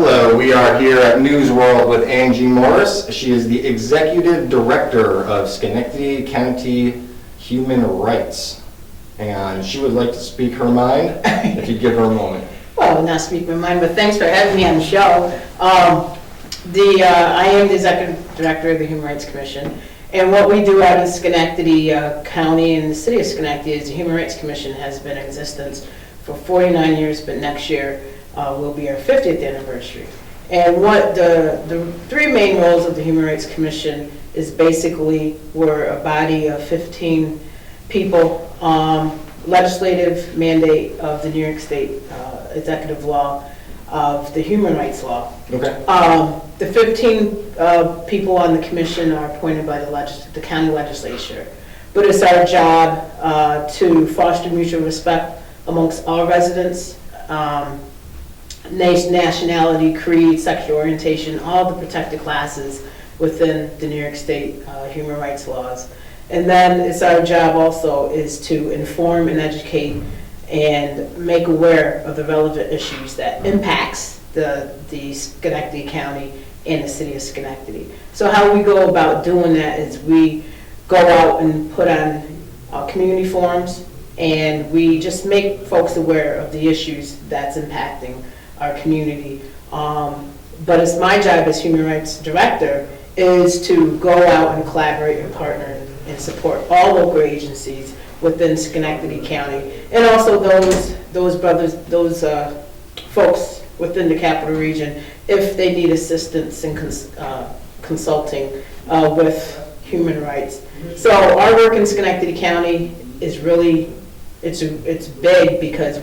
Hello, we are here at News World with Angie Morris. She is the Executive Director of Schenectady County Human Rights. And she would like to speak her mind, if you'd give her a moment. Well, not speak my mind, but thanks for having me on the show. I am the Executive Director of the Human Rights Commission. And what we do out in Schenectady County and the City of Schenectady is the Human Rights Commission has been in existence for 49 years, but next year will be our 50th anniversary. And what the three main roles of the Human Rights Commission is basically we're a body of 15 people, legislative mandate of the New York State executive law of the human rights law. Okay. The 15 people on the commission are appointed by the county legislature. But it's our job to foster mutual respect amongst all residents, nationality, creed, sexual orientation, all the protected classes within the New York State human rights laws. And then it's our job also is to inform and educate and make aware of the relevant issues that impacts the Schenectady County and the City of Schenectady. So how we go about doing that is we go out and put on community forums, and we just make folks aware of the issues that's impacting our community. But it's my job as Human Rights Director is to go out and collaborate and partner and support all local agencies within Schenectady County, and also those folks within the capital region if they need assistance in consulting with human rights. So our work in Schenectady County is really, it's big because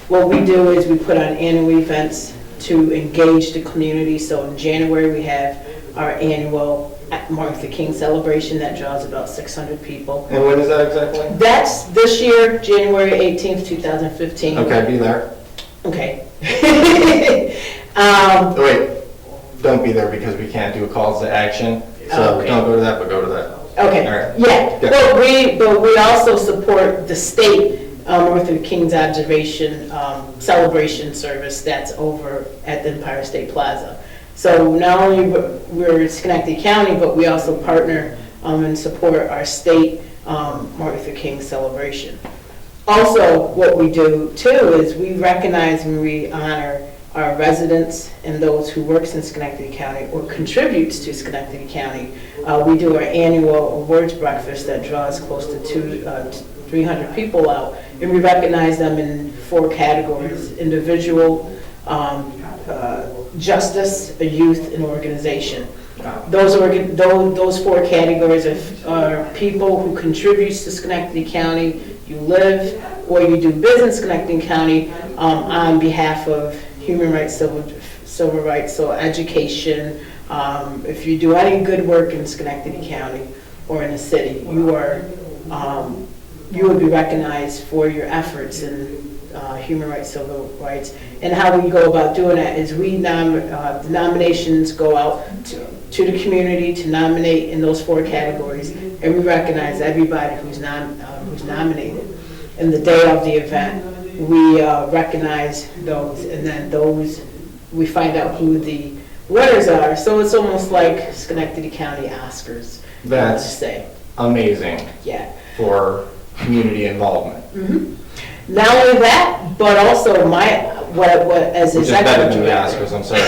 what we do is we put on annual events to engage the community. So in January we have our annual Martin Luther King celebration that draws about 600 people. And when is that exactly? That's this year, January 18th, 2015. Okay, be there. Okay. Wait, don't be there because we can't do calls to action. So Okay. don't go to that, but go to that. Okay. All right. Yeah. Yeah. But we also support the state Martin Luther King's observation celebration service that's over at the Empire State Plaza. So not only we're Schenectady County, but we also partner and support our state Martin Luther King celebration. Also, what we do too is we recognize and we honor our residents and those who works in Schenectady County or contributes to Schenectady County. We do our annual awards breakfast that draws close to 300 people out, and we recognize them in 4 categories: individual, justice, youth, and organization. Those 4 categories are people who contributes to Schenectady County. You live or you do business in Schenectady County on behalf of human rights, civil rights, so education. If you do any good work in Schenectady County or in the city, you will be recognized for your efforts in human rights, civil rights. And how we go about doing that is the nominations go out to the community to nominate in those 4 categories, and we recognize everybody who's nominated. And the day of the event, we recognize those, and then we find out who the winners are. So it's almost like Schenectady County Oscars. That's say. Amazing. Yeah. For community involvement. Mm-hmm. Not only that, but also as Which is better than the Director. Oscars, I'm sorry.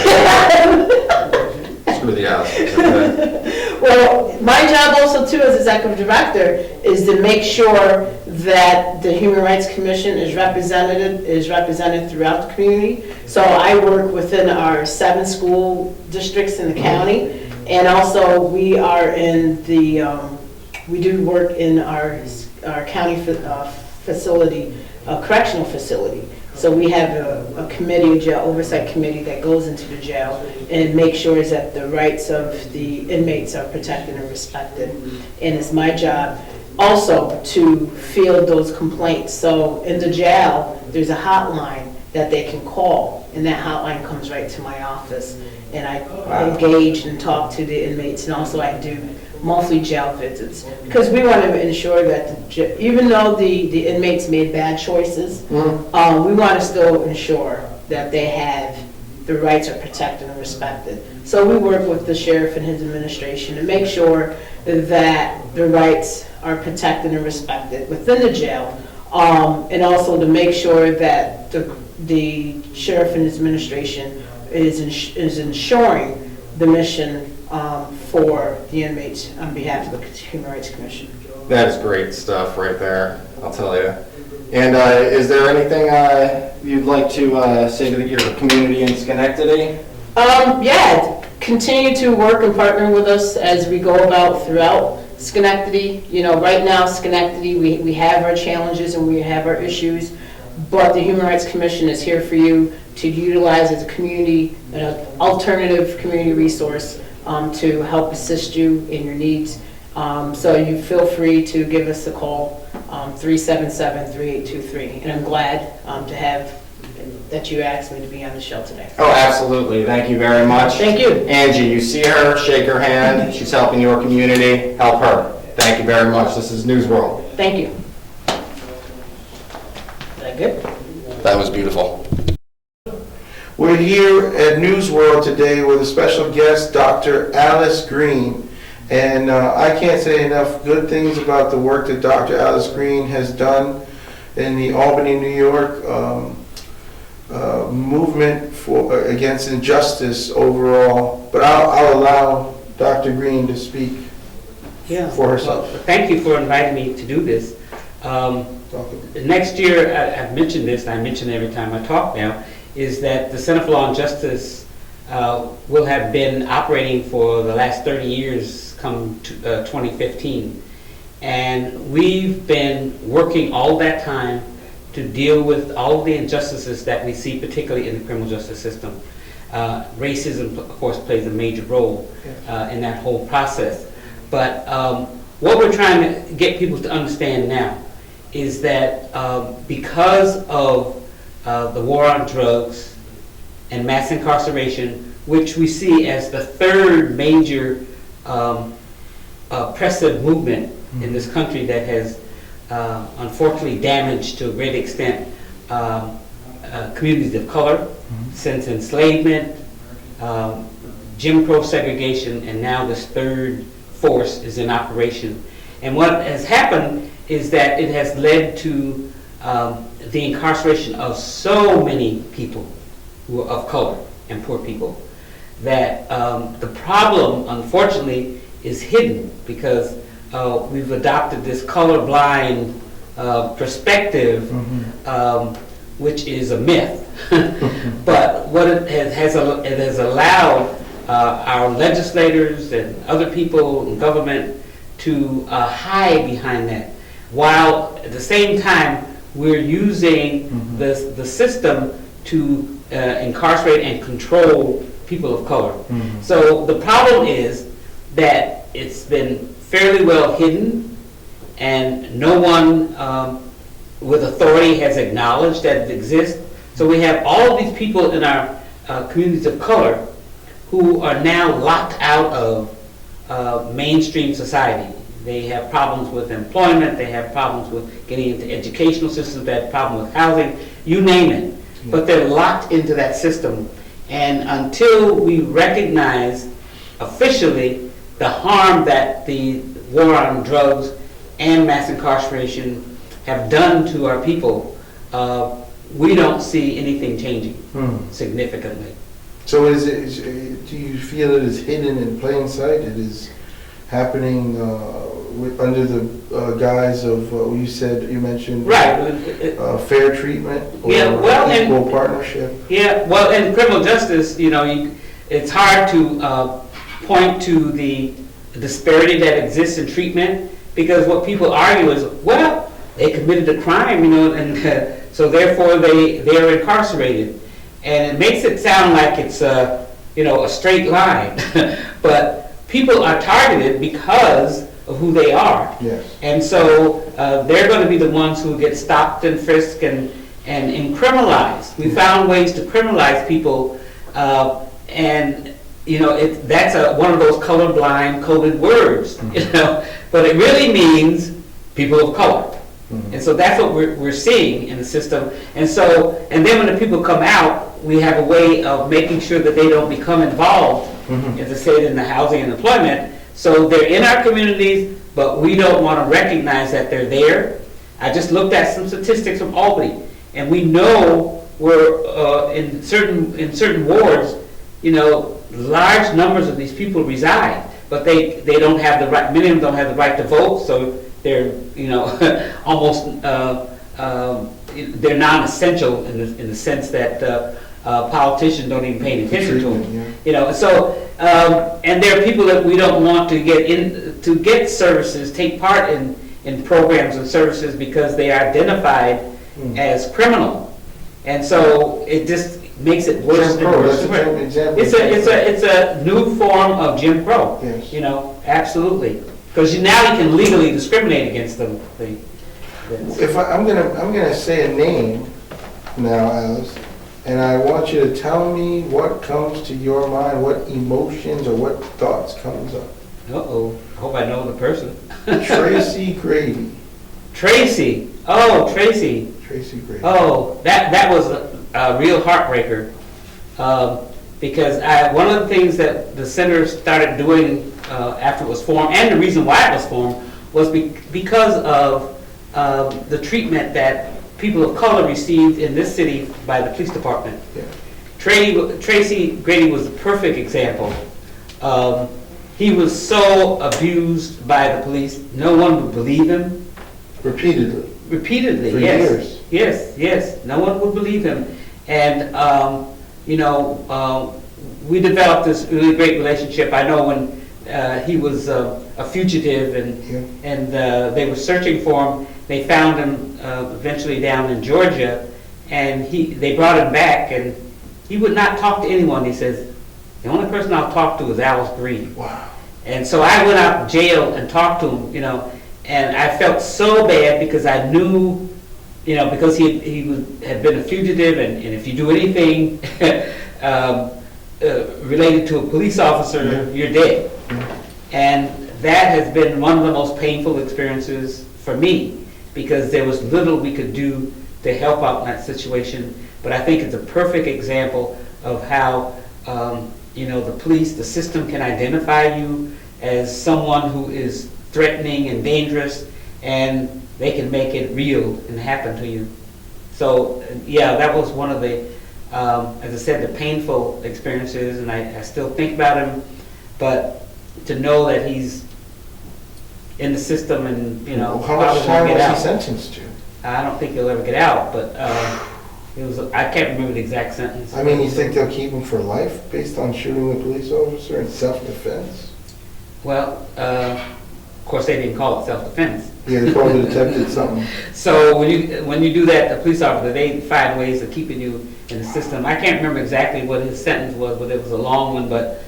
Screw the Oscars. Okay. Well, my job also too as Executive Director is to make sure that the Human Rights Commission is represented throughout the community. So I work within our 7 school districts in the county, and also we are in we do work in our county facility, correctional facility. So we have a committee, a jail oversight committee that goes into the jail and makes sure that the rights of the inmates are protected and respected. And it's my job also to field those complaints. So in the jail, there's a hotline that they can call, and that hotline comes right to my office. And I engage and talk to the inmates, and also I do monthly jail visits, because we want to ensure that even though the inmates made bad choices, we want to still ensure that they have the rights are protected and respected. So we work with the sheriff and his administration to make sure that the rights are protected and respected within the jail, and also to make sure that the sheriff and his administration is ensuring the mission for the inmates on behalf of the Human Rights Commission. That is great stuff right there, I'll tell you. And is there anything you'd like to say to your community in Schenectady? Yeah, continue to work and partner with us as we go about throughout Schenectady. You know, right now, Schenectady, we have our challenges and we have our issues, but the Human Rights Commission is here for you to utilize as a community, an alternative community resource to help assist you in your needs. So you feel free to give us a call, 377-3823. And I'm glad to have that you asked me to be on the show today. Oh, absolutely. Thank you very much. Thank you. Angie, you see her, shake her hand. She's helping your community. Help her. Thank you very much. This is News World. Thank you. Is that good? That was beautiful. We're here at News World today with a special guest, Dr. Alice Green. And I can't say enough good things about the work that Dr. Alice Green has done in the Albany, New York movement against injustice overall. But I'll allow Dr. Green to speak for herself. Well, thank you for inviting me to do this. Next year, I've mentioned this, and I mention it every time I talk now, is that the Center for Law and Justice will have been operating for the last 30 years come to, 2015. And we've been working all that time to deal with all of the injustices that we see, particularly in the criminal justice system. Racism, of course, plays a major role in that whole process. But what we're trying to get people to understand now is that because of the war on drugs and mass incarceration, which we see as the third major oppressive movement in this country that has unfortunately damaged to a great extent communities of color, since enslavement, Jim Crow segregation, and now this third force is in operation. And what has happened is that it has led to the incarceration of so many people who are of color and poor people, that the problem, unfortunately, is hidden because we've adopted this colorblind perspective, which is a myth. But what it has allowed our legislators and other people in government to hide behind that, while at the same time we're using the system to incarcerate and control people of color. So the problem is that it's been fairly well hidden, and no one with authority has acknowledged that it exists. So we have all of these people in our communities of color who are now locked out of mainstream society. They have problems with employment, they have problems with getting into educational systems, they have problems with housing, you name it. But they're locked into that system. And until we recognize officially the harm that the war on drugs and mass incarceration have done to our people, we don't see anything changing significantly. So do you feel it is hidden in plain sight? It is happening under the guise of you mentioned fair treatment or equal partnership? Yeah, well, in criminal justice, it's hard to point to the disparity that exists in treatment, because what people argue is, well, they committed a crime, and so therefore they're incarcerated. And it makes it sound like it's a straight line. But people are targeted because of who they are. Yes. And so they're going to be the ones who get stopped and frisked and criminalized. We found ways to criminalize people, and that's one of those colorblind coded words, but it really means people of color. And so that's what we're seeing in the system. And so, and then when the people come out, we have a way of making sure that they don't become involved, as I said, in the housing and employment. So they're in our communities, but we don't want to recognize that they're there. I just looked at some statistics from Albany, and we know we're in certain wards, large numbers of these people reside, but they don't have the right. Many of them don't have the right to vote, so they're almost they're non-essential in the sense that politicians don't even pay any attention to them. Yeah. So and there are people that we don't want to get services, take part in programs and services because they are identified as criminal, and so it just makes it worse and worse. It's a new form of Jim Crow. Yes. Absolutely, because now you can legally discriminate against them. I'm gonna say a name now, Alice, and I want you to tell me what comes to your mind, what emotions or what thoughts comes up. Uh-oh, I hope I know the person. Tracy Grady. Tracy. Oh, Tracy. Tracy Grady. Oh, that was a real heartbreaker. Because one of the things that the center started doing after it was formed, and the reason why it was formed, was because of the treatment that people of color received in this city by the police department. Yeah. Tracy Grady was the perfect example. He was so abused by the police, no one would believe him. Repeatedly, For yes. years. Yes, no one would believe him. And, we developed this really great relationship. I know when he was a fugitive and they were searching for him, they found him eventually down in Georgia, and they brought him back, and he would not talk to anyone. He says, the only person I'll talk to is Alice Green. Wow. And so I went out to jail and talked to him, and I felt so bad because I knew, because he had been a fugitive, and if you do anything related to a police officer, you're dead. And that has been one of the most painful experiences for me, because there was little we could do to help out in that situation. But I think it's a perfect example of how the police, the system can identify you as someone who is threatening and dangerous, and they can make it real and happen to you. So yeah, that was one of the, as I said, the painful experiences, and I still think about him, but to know that he's in the system and, How much time get was out. he sentenced to? I don't think he'll ever get out, but I can't remember the exact sentence. I mean, you think they'll keep him for life based on shooting a police officer in self-defense? Well, of course, they didn't call it self-defense. Yeah, they probably attempted something. So when you do that, the police officer, they find ways of keeping you in the system. I can't remember exactly what his sentence was, but it was a long one, but,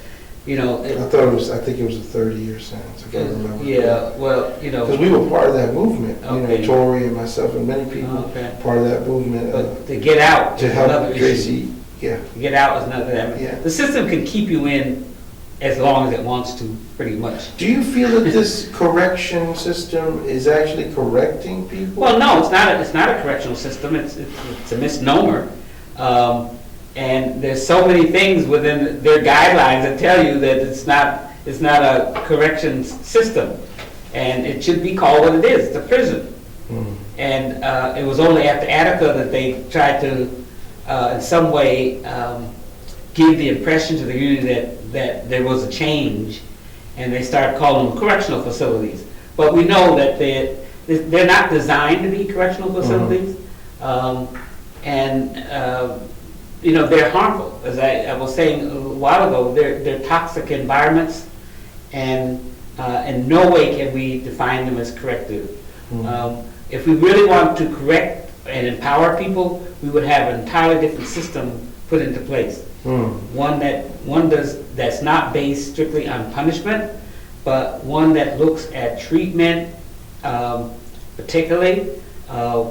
I think it was a 30-year sentence, I can't remember. Yeah, well, Because we were part of that movement, Okay. Tori and myself and many people, Okay. part of that movement. But to get out To is another help issue. Tracy, yeah. Get out is another. Yeah. The system can keep you in as long as it wants to, pretty much. Do you feel that this correction system is actually correcting people? Well, no, it's not a correctional system. It's a misnomer. And there's so many things within their guidelines that tell you that it's not a corrections system, and it should be called what it is. It's a prison. And it was only after Attica that they tried to, in some way, give the impression to the community that there was a change, and they started calling them correctional facilities. But we know that they're not designed to be correctional facilities, they're harmful. As I was saying a while ago, they're toxic environments, and in no way can we define them as corrective. If we really want to correct and empower people, we would have an entirely different system put into place. One that's not based strictly on punishment, but one that looks at treatment, particularly.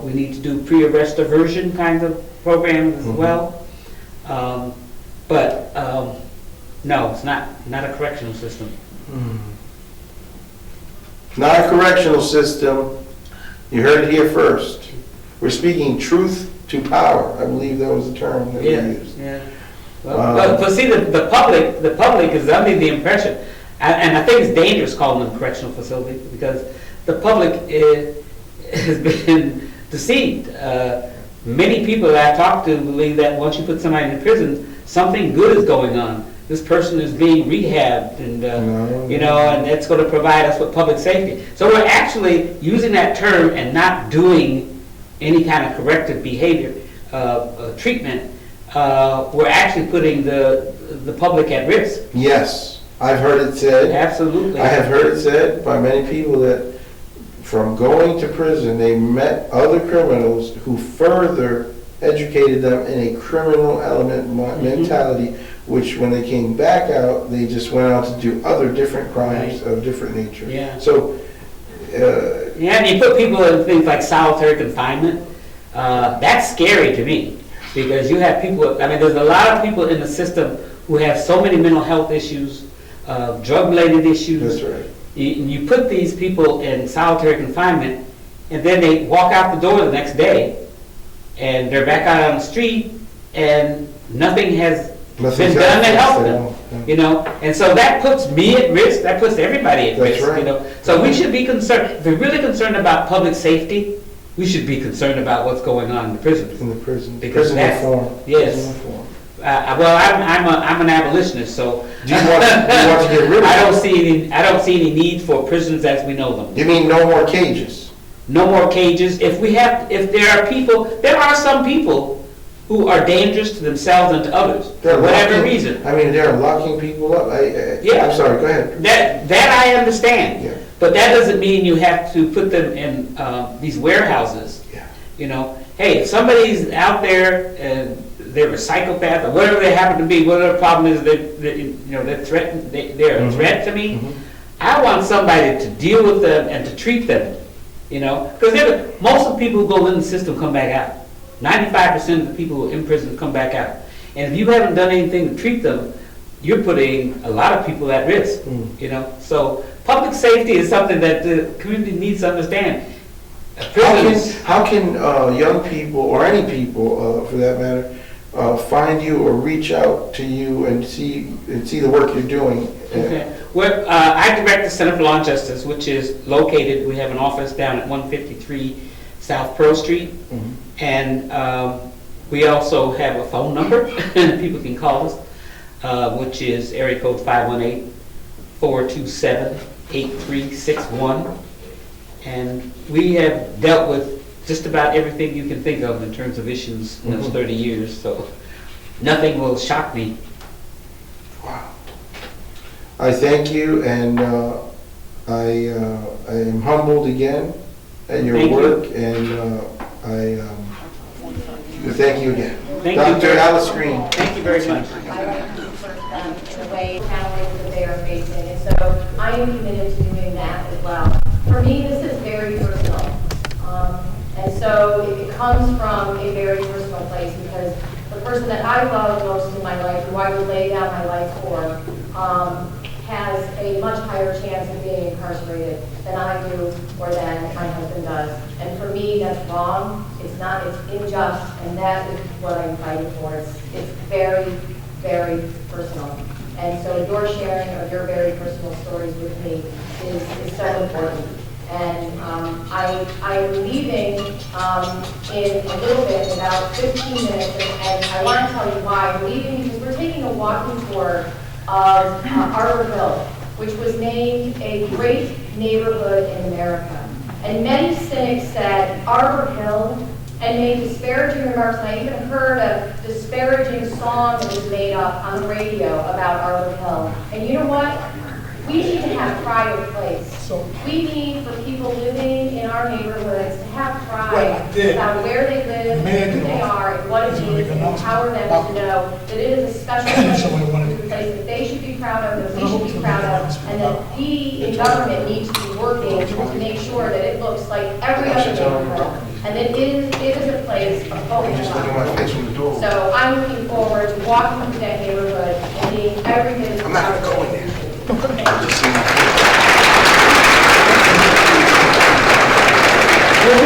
We need to do pre-arrest diversion kinds of programs as well. No, it's not a correctional system. Not a correctional system, You heard it here first. We're speaking truth to power. I believe that was the term that we used. Yeah. But see, the public is under the impression, and I think it's dangerous calling them correctional facilities because the public has been deceived. Many people that I've talked to believe that once you put somebody in prison, something good is going on. This person is being rehabbed, and and that's going to provide us with public safety. So we're actually using that term and not doing any kind of corrective behavior treatment. We're actually putting the public at risk. Yes, I've heard it said. Absolutely. I have heard it said by many people that from going to prison, they met other criminals who further educated them in a criminal element mentality, which when they came back out, they just went out to do other different crimes of different nature. Yeah. So, and you put people in things like solitary confinement. That's scary to me because you have people, there's a lot of people in the system who have so many mental health issues, drug-related issues. that's right. You put these people in solitary confinement, and then they walk out the door the next day, and they're back out on the street, and nothing has been done to help them. And so that puts me at risk. That puts everybody at risk. Right. So we should be concerned. If we're really concerned about public safety, we should be concerned about what's going on in the prisons. In the prison. Because prison that's reform. yes. Prison reform. I'm an abolitionist, so Do you want to get rid of I don't see any need for prisons as we know them. You mean no more cages? No more cages. If there are some people who are dangerous to themselves and to others for whatever reason. They're locking people up. I'm sorry. Go ahead. That I understand. Yeah. But that doesn't mean you have to put them in these warehouses. Yeah. Hey, if somebody's out there and they're a psychopath or whatever they happen to be, whatever the problem is, they're a threat to me. Mm-hmm. I want somebody to deal with them and to treat them. Because most of the people who go in the system come back out. 95% of the people who are in prison come back out. And if you haven't done anything to treat them, you're putting a lot of people at risk. So public safety is something that the community needs to understand. How can young people, or any people for that matter, find you or reach out to you and see the work you're doing? Okay. Well, I direct the Center for Law and Justice, which is located, we have an office down at 153 South Pearl Street. Mhm. And we also have a phone number people can call us, which is area code 518-427-8361. And we have dealt with just about everything you can think of in terms of issues in those 30 years, so nothing will shock me. Wow. I thank you, and I am humbled again at your work, and I thank you again. Thank you. Dr. Alice Green. Thank you very much. I like to for them in a way challenges that they are facing, and so I am committed to doing that as well. For me, this is very personal, and so it comes from a very personal place because the person that I love most in my life, who I would lay down my life for, has a much higher chance of being incarcerated than I do or than my husband does. And for me, that's wrong. It's not, it's unjust, and that is what I'm fighting for. It's very, very personal. And so your sharing of your very personal stories with me is so important. And I am leaving in a little bit, about 15 minutes, and I want to tell you why. I'm leaving because we're taking a walking tour of Arbor Hill, which was named a great neighborhood in America. And many cynics said Arbor Hill and made disparaging remarks, and I even heard a disparaging song that was made up on the radio about Arbor Hill. And you know what? We need to have pride of place. We need for people living in our neighborhoods to have pride about where they live, who they are, and what it is, and empower them to know that it is a special place that they should be proud of, that we should be proud of, and that we in government need to be working to make sure that it looks like every other neighborhood, and that it is a place of hope. So I'm looking forward to walking through that neighborhood and being every bit as proud of it. We'll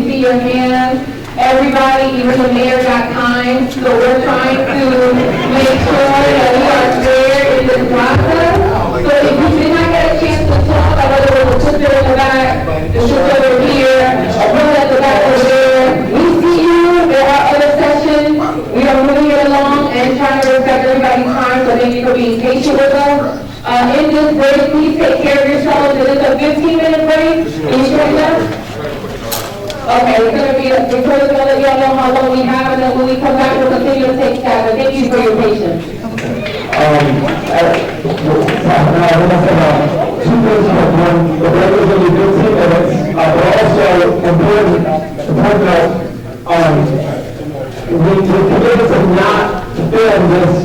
me see your hands. Everybody, even the mayor got time, so we're trying to make sure that we are fair in this process. So if you did not get a chance to talk, I whether it was a sister in the back, the sister over here, or brother at the back over there, we see you. There are other sessions. We are moving it along and trying to respect everybody's time, so thank you for being patient with us. In this break, please take care of yourselves. It is a 15-minute break. Can you join us? Okay, we're going to be, we're going to let y'all know how long we have, and then when we come back, we'll continue to take that. But thank you for your patience. Two things about one, the break is only 15 minutes, but also important note, we committed to not film this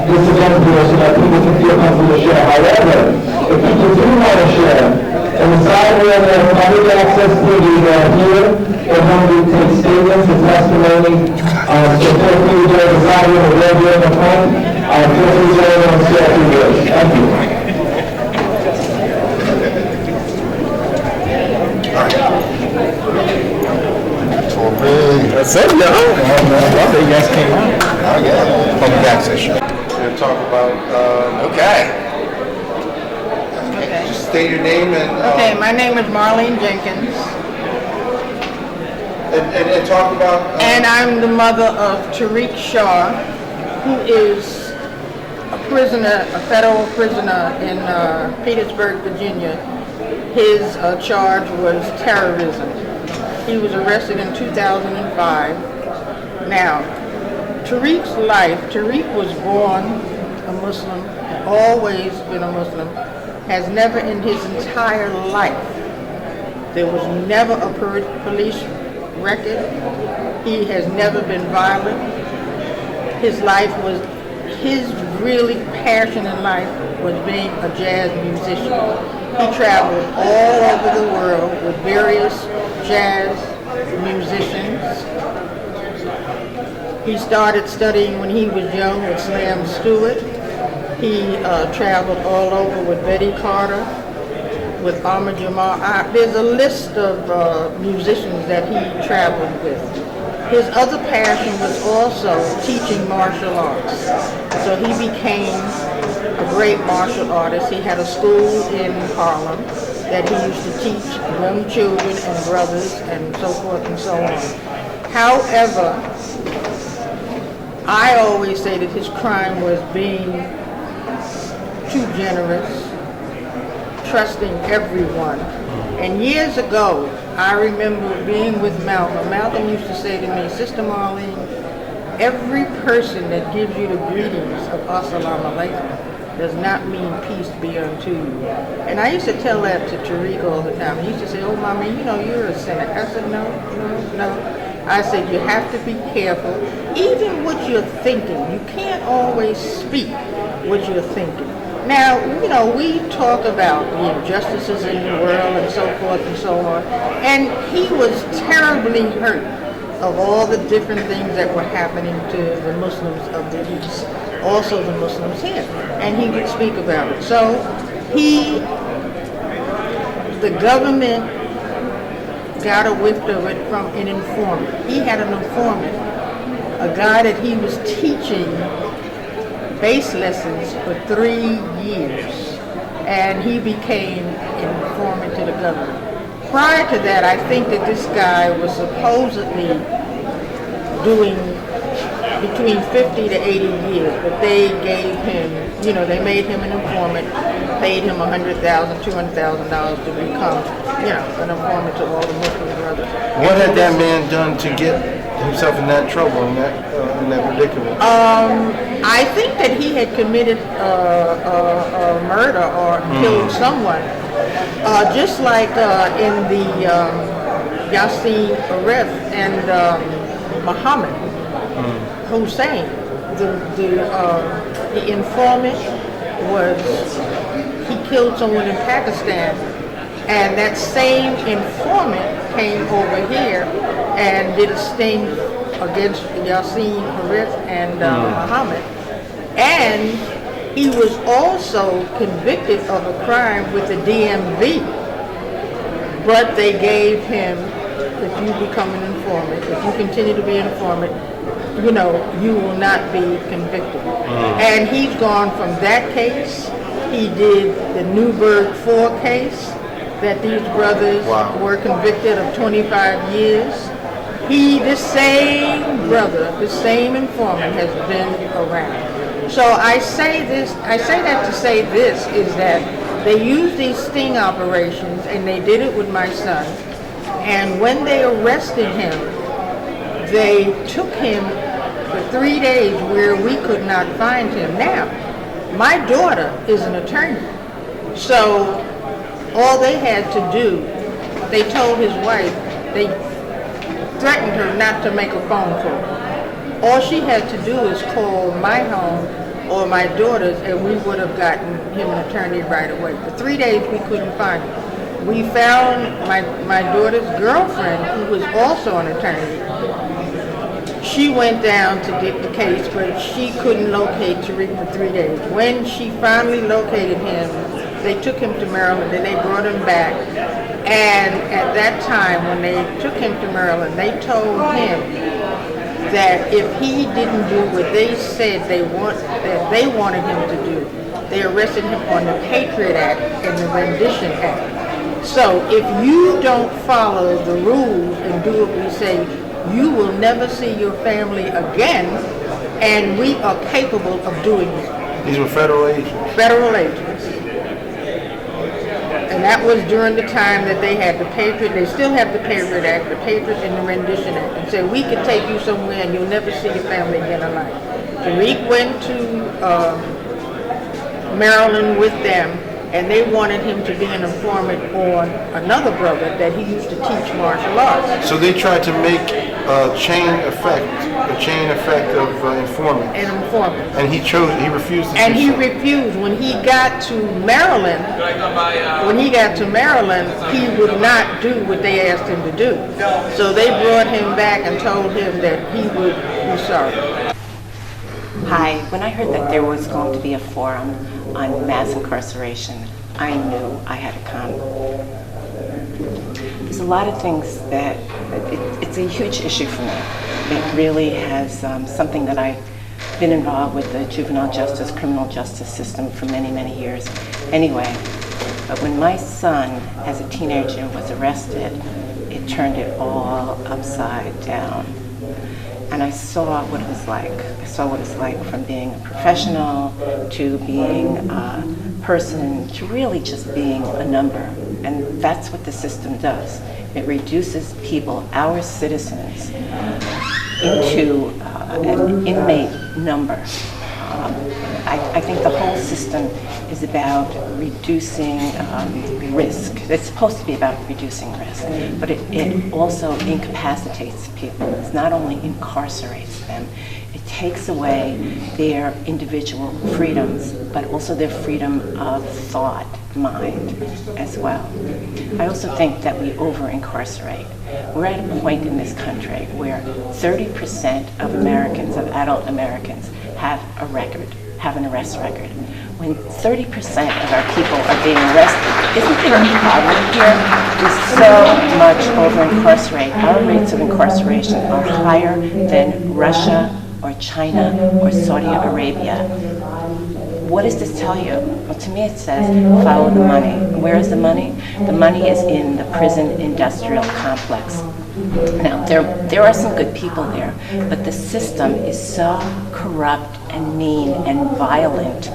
event here so that people can feel comfortable to share. However, if people do want to share, and the side where there's public access to here, we're going to take statements and testimony. So feel free to go to the side where the radio in the front. Feel free to go and share a few words. Thank you. That's it, yo. You guys came out. Oh, yeah. Public access show. We'll talk about, Okay. just state your name and, Okay, my name is Marlene Jenkins, and talk about, and I'm the mother of Tariq Shaw, who is a prisoner, a federal prisoner in Petersburg, Virginia. His charge was terrorism. He was arrested in 2005. Now, Tariq's life, Tariq was born a Muslim, always been a Muslim, has never in his entire life, there was never a police record. He has never been violent. His life was, his really passion in life was being a jazz musician. He traveled all over the world with various jazz musicians. He started studying when he was young with Slam Stewart. He traveled all over with Betty Carter, with Ahmad Jamal. There's a list of musicians that he traveled with. His other passion was also teaching martial arts. So he became a great martial artist. He had a school in Harlem that he used to teach young children and brothers and so forth and so on. However, I always say that his crime was being too generous, trusting everyone. And years ago, I remember being with Malcolm. Malcolm used to say to me, Sister Marlene, every person that gives you the greetings of Assalamu alaikum does not mean peace be unto you. And I used to tell that to Tariq all the time. He used to say, oh, mommy, you know, you're a sinner. I said, no. I said, you have to be careful. Even what you're thinking, you can't always speak what you're thinking. Now, you know, we talk about the injustices in the world and so forth and so on. And he was terribly hurt of all the different things that were happening to the Muslims of the East, also the Muslims here. And he would speak about it. So the government got a whiff of it from an informant. He had an informant, a guy that he was teaching bass lessons for 3 years, and he became an informant to the government. Prior to that, I think that this guy was supposedly doing between 50 to 80 years, but they gave him, you know, they made him an informant, paid him $100,000, $200,000 to become, you know, an informant to all the Muslim brothers. what had that man done to get himself in that trouble, in that predicament? I think that he had committed a murder or killed someone, just like in the Yassin Arif and Muhammad Hussein. The informant was, he killed someone in Pakistan, and that same informant came over here and did a sting against Yassin Arif and Muhammad. And he was also convicted of a crime with the DMV, but they gave him if you become an informant, if you continue to be an informant, you know, you will not be convicted. And he's gone from that case. He did the Newburgh 4 case that these brothers were convicted of 25 years. The same brother, the same informant has been around. So I say that to say this, is that they use these sting operations, and they did it with my son. And when they arrested him, they took him for 3 days where we could not find him. Now, my daughter is an attorney, so all they had to do, they told his wife, they threatened her not to make a phone call. All she had to do is call my home or my daughter's, and we would have gotten him an attorney right away. For 3 days, we couldn't find him. We found my daughter's girlfriend, who was also an attorney. She went down to get the case, but she couldn't locate Tariq for 3 days. When she finally located him, they took him to Maryland, and they brought him back. And at that time, when they took him to Maryland, they told him that if he didn't do what they said that they wanted him to do, they arrested him on the Patriot Act and the Rendition Act. So if you don't follow the rules and do what we say, you will never see your family again, and we are capable of doing it. These were federal agents? Federal agents. And that was during the time that they had the Patriot, they still have the Patriot Act, the Patriot and the Rendition Act, and said, we can take you somewhere and you'll never see your family again alive. Tariq went to Maryland with them, and they wanted him to be an informant on another brother that he used to teach martial arts. So they tried to make a chain effect of informant. An informant. And he refused to And do he so. refused. When he got to Maryland, he would not do what they asked him to do. So they brought him back and told him that he would be sorry. Hi, when I heard that there was going to be a forum on mass incarceration, I knew I had to come. There's a lot of things that, it's a huge issue for me. It really has something that I've been involved with the juvenile justice, criminal justice system for many, many years. Anyway, but when my son, as a teenager, was arrested, it turned it all upside down. And I saw what it was like. I saw what it's like from being a professional to being a person to really just being a number. And that's what the system does. It reduces people, our citizens, into an inmate number. I think the whole system is about reducing risk. It's supposed to be about reducing risk, but it also incapacitates people. It not only incarcerates them, it takes away their individual freedoms, but also their freedom of thought, mind, as well. I also think that we over-incarcerate. We're at a point in this country where 30% of Americans, of adult Americans, have an arrest record. When 30% of our people are being arrested, isn't there a problem here? We so much over-incarcerate. Our rates of incarceration are higher than Russia or China or Saudi Arabia. What does this tell you? Well, to me it says, follow the money. Where is the money? The money is in the prison industrial complex. Now, there are some good people there, but the system is so corrupt and mean and violent.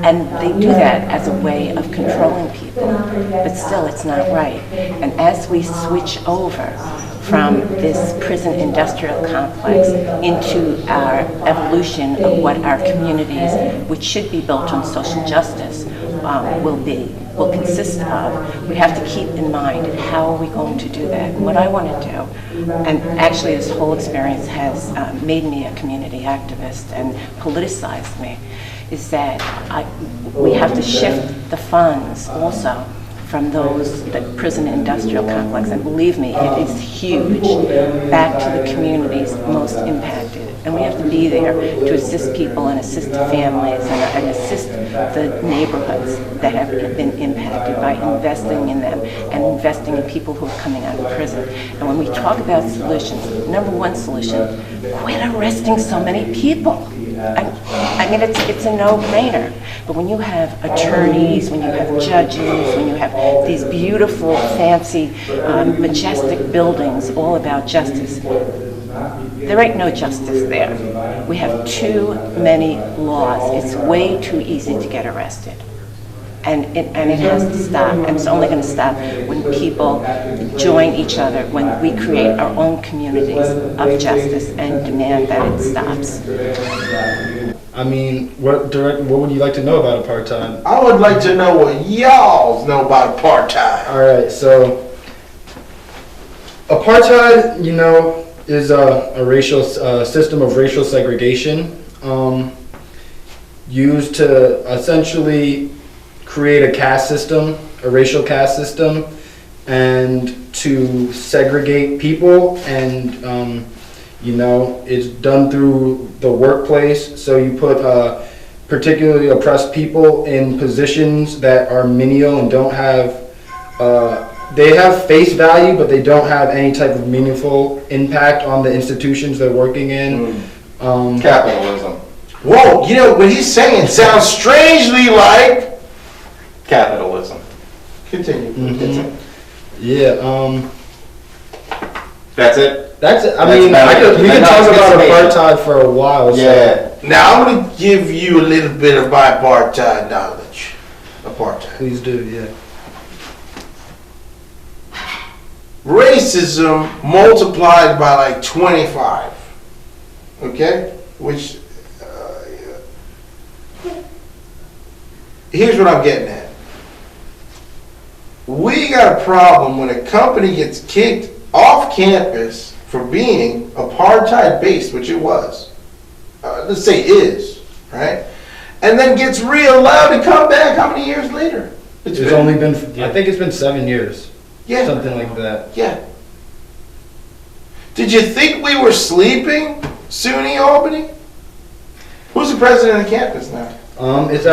And they do that as a way of controlling people, but still it's not right. And as we switch over from this prison industrial complex into our evolution of what our communities, which should be built on social justice, will consist of, we have to keep in mind how are we going to do that. And what I want to do, and actually this whole experience has made me a community activist and politicized me, is that we have to shift the funds also from the prison industrial complex, and believe me, it is huge, back to the communities most impacted. And we have to be there to assist people and assist the families and assist the neighborhoods that have been impacted by investing in them and investing in people who are coming out of prison. And when we talk about solutions, number one solution, quit arresting so many people. I mean, it's a no-brainer. But when you have attorneys, when you have judges, when you have these beautiful, fancy, majestic buildings all about justice, there ain't no justice there. We have too many laws. It's way too easy to get arrested. And it has to stop. And it's only going to stop when people join each other, when we create our own communities of justice and demand that it stops. I mean, what would you like to know about apartheid? I would like to know what y'all know about apartheid. All right, so apartheid, you know, is a racial system of racial segregation used to essentially create a caste system, a racial caste system, and to segregate people. And you know, it's done through the workplace. So you put particularly oppressed people in positions that are menial and don't have they have face value, but they don't have any type of meaningful impact on the institutions they're working in. Capitalism. Whoa, you know, what he's saying sounds strangely like... Capitalism. Continue. Yeah. That's it? That's it. That's We can talk about amazing. apartheid for a while. Yeah. Now I'm going to give you a little bit of my apartheid knowledge. Apartheid. Please do, yeah. Racism multiplied by like 25. Okay? Which, here's what I'm getting at. We got a problem when a company gets kicked off campus for being apartheid based, which it was. Let's say is, right? And then gets reallowed to come back how many years later? It's only been, I think it's been 7 years. Yeah. Something like that. Yeah. Did you think we were sleeping, SUNY Albany? Who's the president of campus now? It's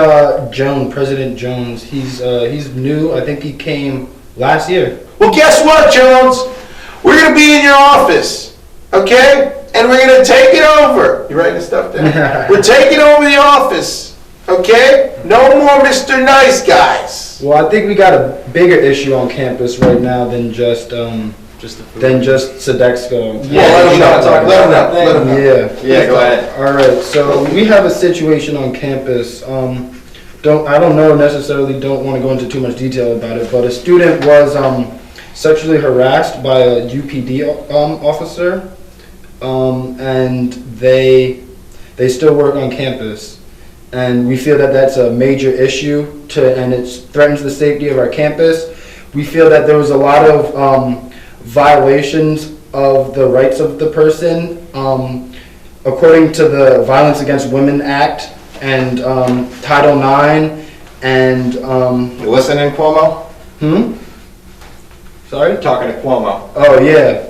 Jones, President Jones. He's new. I think he came last year. Well, guess what, Jones? We're going to be in your office, okay? And we're going to take it over. You writing this stuff down? We're taking over the office, okay? No more Mr. Nice Guys. Well, I think we got a bigger issue on campus right now than just Sodexo. Yeah, let him know. Yeah, go ahead. All right, so we have a situation on campus. I don't want to go into too much detail about it, but a student was sexually harassed by a UPD officer, and they still work on campus. And we feel that that's a major issue and it threatens the safety of our campus. We feel that there was a lot of violations of the rights of the person, according to the Violence Against Women Act and Title IX. And You listening, Cuomo? Sorry? Talking to Cuomo. Oh yeah.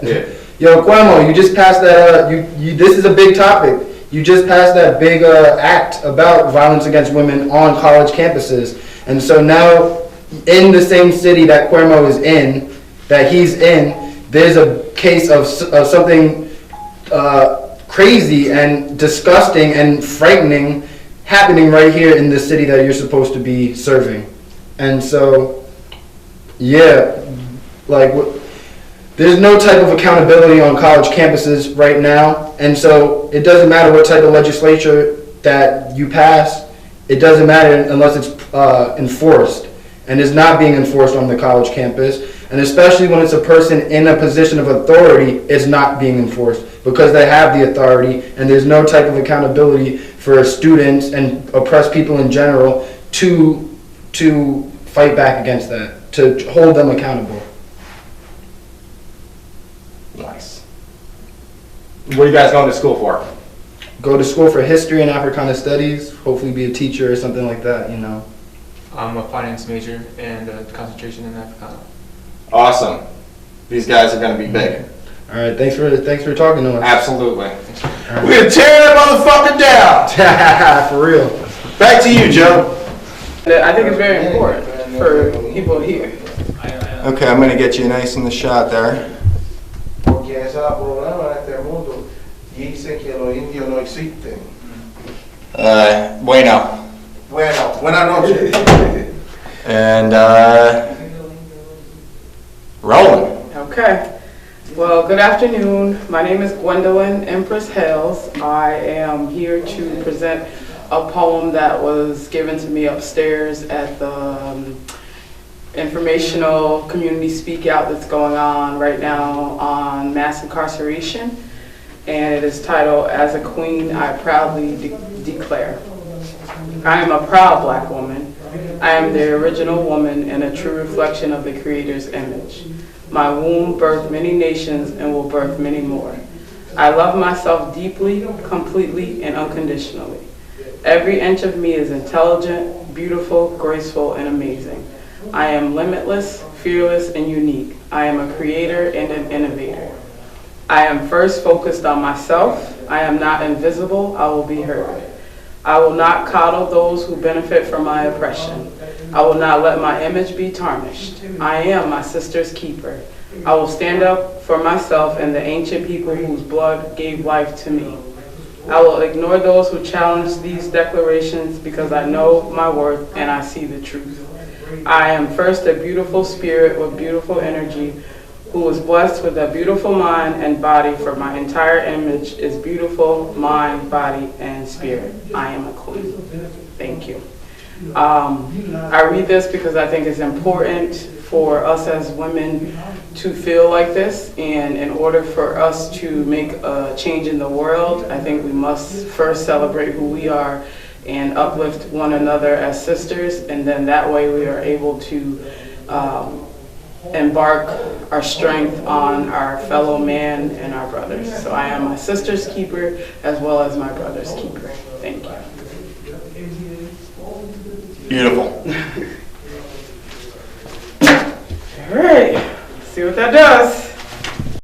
Yo, Cuomo, you just passed that. This is a big topic. You just passed that big act about violence against women on college campuses, and so now in the same city that Cuomo is in, that he's in, there's a case of something crazy and disgusting and frightening happening right here in the city that you're supposed to be serving. And so, yeah, like there's no type of accountability on college campuses right now, and so it doesn't matter what type of legislature that you pass, it doesn't matter unless it's enforced, and it's not being enforced on the college campus. And especially when it's a person in a position of authority, it's not being enforced because they have the authority, and there's no type of accountability for students and oppressed people in general to fight back against that, to hold them accountable. Nice. What are you guys going to school for? Go to school for history and Africana studies, hopefully be a teacher or something like that, you know. I'm a finance major and a concentration in Africana. Awesome. These guys are going to be big. All right, thanks for talking to us. Absolutely. All We're gonna tear that motherfucker down. For real. Back to you, Joe. I think it's very important for people here. Okay, I'm gonna get you nice in the shot there. Porque esa programa en este mundo dicen que los indios no existen. Bueno. Bueno, buenas noches. And, rolling. Okay. Well, good afternoon. My name is Gwendolyn Empress Hales. I am here to present a poem that was given to me upstairs at the informational community speak out that's going on right now on mass incarceration. And it is titled, As a Queen, I Proudly Declare. I am a proud Black woman. I am the original woman and a true reflection of the Creator's image. My womb birthed many nations and will birth many more. I love myself deeply, completely, and unconditionally. Every inch of me is intelligent, beautiful, graceful, and amazing. I am limitless, fearless, and unique. I am a creator and an innovator. I am first focused on myself. I am not invisible. I will be heard. I will not coddle those who benefit from my oppression. I will not let my image be tarnished. I am my sister's keeper. I will stand up for myself and the ancient people whose blood gave life to me. I will ignore those who challenge these declarations because I know my worth and I see the truth. I am first a beautiful spirit with beautiful energy who was blessed with a beautiful mind and body, for my entire image is beautiful, mind, body, and spirit. I am a queen. Thank you. I read this because I think it's important for us as women to feel like this, and in order for us to make a change in the world, I think we must first celebrate who we are and uplift one another as sisters, and then that way we are able to embark our strength on our fellow man and our brothers. So I am my sister's keeper as well as my brother's keeper. Thank you. Beautiful. All right, see what that does.